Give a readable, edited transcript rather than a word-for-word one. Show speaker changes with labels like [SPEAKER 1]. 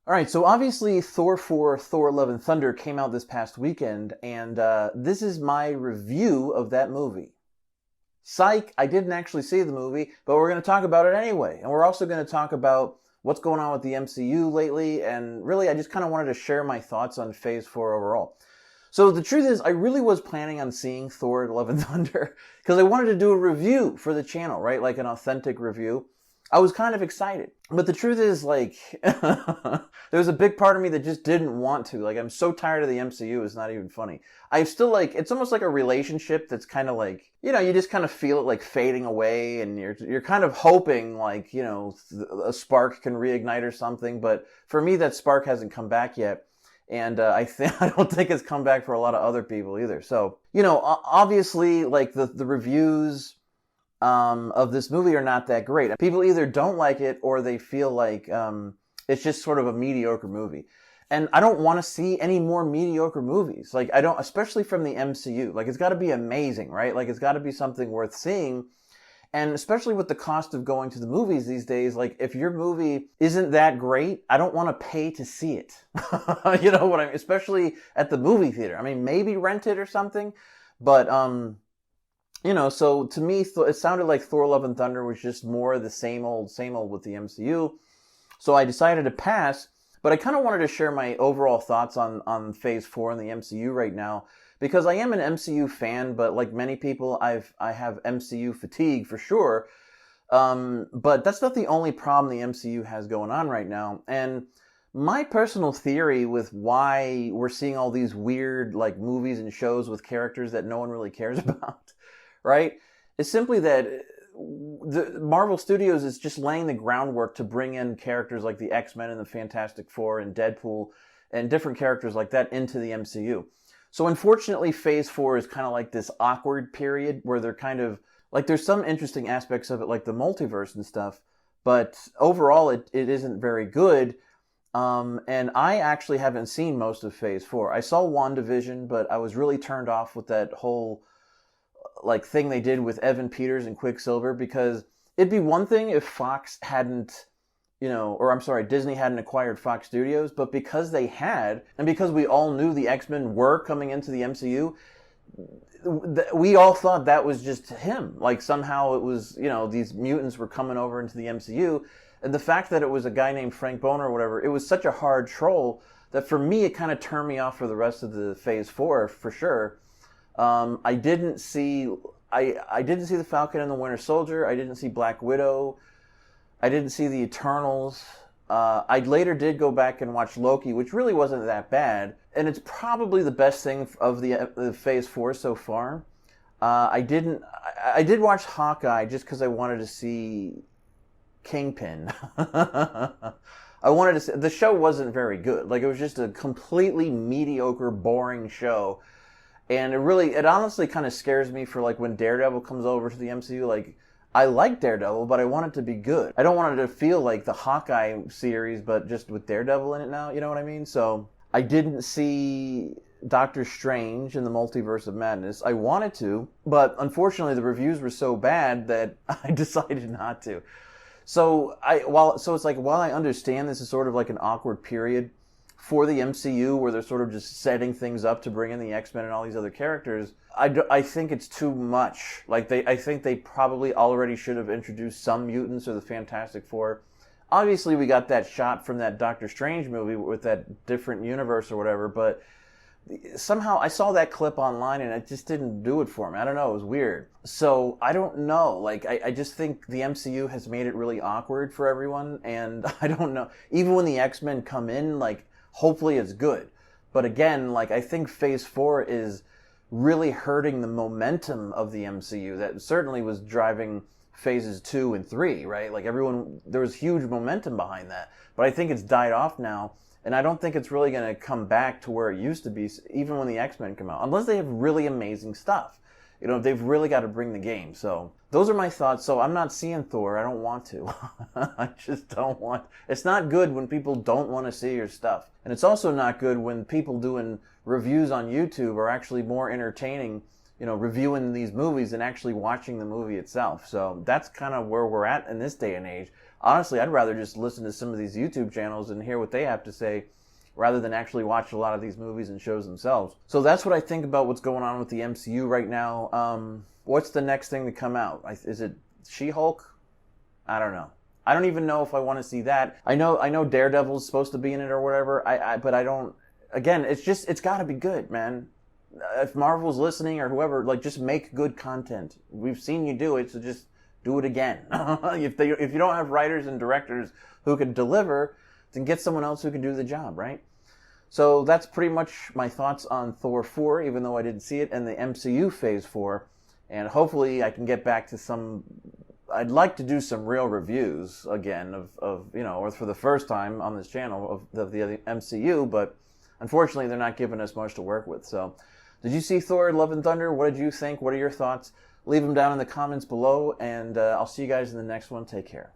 [SPEAKER 1] All right, so obviously Thor 4, Thor Love and Thunder came out this past weekend, and this is my review of that movie. Psych, I didn't actually see the movie, but we're going to talk about it anyway. And we're also going to talk about what's going on with the MCU lately, and really I just kind of wanted to share my thoughts on Phase 4 overall. So the truth is, I really was planning on seeing Thor Love and Thunder because I wanted to do a review for the channel, right? Like an authentic review. I was kind of excited. But the truth is, like, there was a big part of me that just didn't want to. Like, I'm so tired of the MCU, it's not even funny. I still, like, it's almost like a relationship that's kind of like, you know, you just kind of feel it, like, fading away, and you're kind of hoping, like, you know, a spark can reignite or something. But for me, that spark hasn't come back yet. And I don't think it's come back for a lot of other people either. So, you know, obviously, like, the reviews of this movie are not that great. People either don't like it or they feel like it's just sort of a mediocre movie. And I don't want to see any more mediocre movies. Like, I don't, especially from the MCU. Like, it's got to be amazing, right? Like, it's got to be something worth seeing. And especially with the cost of going to the movies these days, like, if your movie isn't that great, I don't want to pay to see it. You know what I mean? Especially at the movie theater. I mean, maybe rent it or something. But, you know, so to me, it sounded like Thor Love and Thunder was just more of the same old with the MCU. So I decided to pass. But I kind of wanted to share my overall thoughts on Phase 4 in the MCU right now, because I am an MCU fan, but like many people, I have MCU fatigue for sure. But that's not the only problem the MCU has going on right now. And my personal theory with why we're seeing all these weird like movies and shows with characters that no one really cares about, right, is simply that the Marvel Studios is just laying the groundwork to bring in characters like the X-Men and the Fantastic Four and Deadpool and different characters like that into the MCU. So unfortunately, Phase 4 is kind of like this awkward period where they're kind of, like, there's some interesting aspects of it, like the multiverse and stuff, but overall it isn't very good. And I actually haven't seen most of Phase 4. I saw WandaVision, but I was really turned off with that whole like thing they did with Evan Peters and Quicksilver, because it'd be one thing if Fox hadn't, you know, or I'm sorry, Disney hadn't acquired Fox Studios, but because they had, and because we all knew the X-Men were coming into the MCU, we all thought that was just him. Like somehow it was, you know, these mutants were coming over into the MCU, and the fact that it was a guy named Frank Boner or whatever, it was such a hard troll that for me it kind of turned me off for the rest of the Phase 4 for sure. I didn't see the Falcon and the Winter Soldier. I didn't see Black Widow. I didn't see the Eternals. I later did go back and watch Loki, which really wasn't that bad, and it's probably the best thing of the Phase 4 so far. I did watch Hawkeye just because I wanted to see Kingpin. I wanted to see, the show wasn't very good. Like, it was just a completely mediocre, boring show. And it honestly kind of scares me for like when Daredevil comes over to the MCU. Like, I like Daredevil, but I want it to be good. I don't want it to feel like the Hawkeye series, but just with Daredevil in it now. You know what I mean? So I didn't see Doctor Strange in the Multiverse of Madness. I wanted to, but unfortunately the reviews were so bad that I decided not to. So it's like, while I understand this is sort of like an awkward period for the MCU where they're sort of just setting things up to bring in the X-Men and all these other characters, I think it's too much. Like, I think they probably already should have introduced some mutants or the Fantastic Four. Obviously, we got that shot from that Doctor Strange movie with that different universe or whatever, but somehow I saw that clip online and it just didn't do it for me. I don't know, it was weird. So, I don't know. Like, I just think the MCU has made it really awkward for everyone, and I don't know. Even when the X-Men come in, like, hopefully it's good. But again, like, I think Phase 4 is really hurting the momentum of the MCU that certainly was driving Phases 2 and 3, right? Like, there was huge momentum behind that. But I think it's died off now, and I don't think it's really going to come back to where it used to be, even when the X-Men come out. Unless they have really amazing stuff. You know, they've really got to bring the game. So those are my thoughts. So I'm not seeing Thor. I don't want to. I just don't want. It's not good when people don't want to see your stuff. And it's also not good when people doing reviews on YouTube are actually more entertaining, you know, reviewing these movies than actually watching the movie itself. So that's kind of where we're at in this day and age. honestly, I'd rather just listen to some of these YouTube channels and hear what they have to say rather than actually watch a lot of these movies and shows themselves. So that's what I think about what's going on with the MCU right now. What's the next thing to come out? Is it She-Hulk? I don't know. I don't even know if I want to see that. I know Daredevil's supposed to be in it or whatever. But I don't. Again, it's got to be good, man. If Marvel's listening or whoever, like, just make good content. We've seen you do it, so just do it again. If you don't have writers and directors who can deliver, then get someone else who can do the job, right? So that's pretty much my thoughts on Thor 4, even though I didn't see it, and the MCU Phase 4. And hopefully I can get back to some... I'd like to do some real reviews again of or for the first time on this channel of the MCU, but unfortunately they're not giving us much to work with. So, did you see Thor Love and Thunder? What did you think? What are your thoughts? Leave them down in the comments below, and I'll see you guys in the next one. Take care.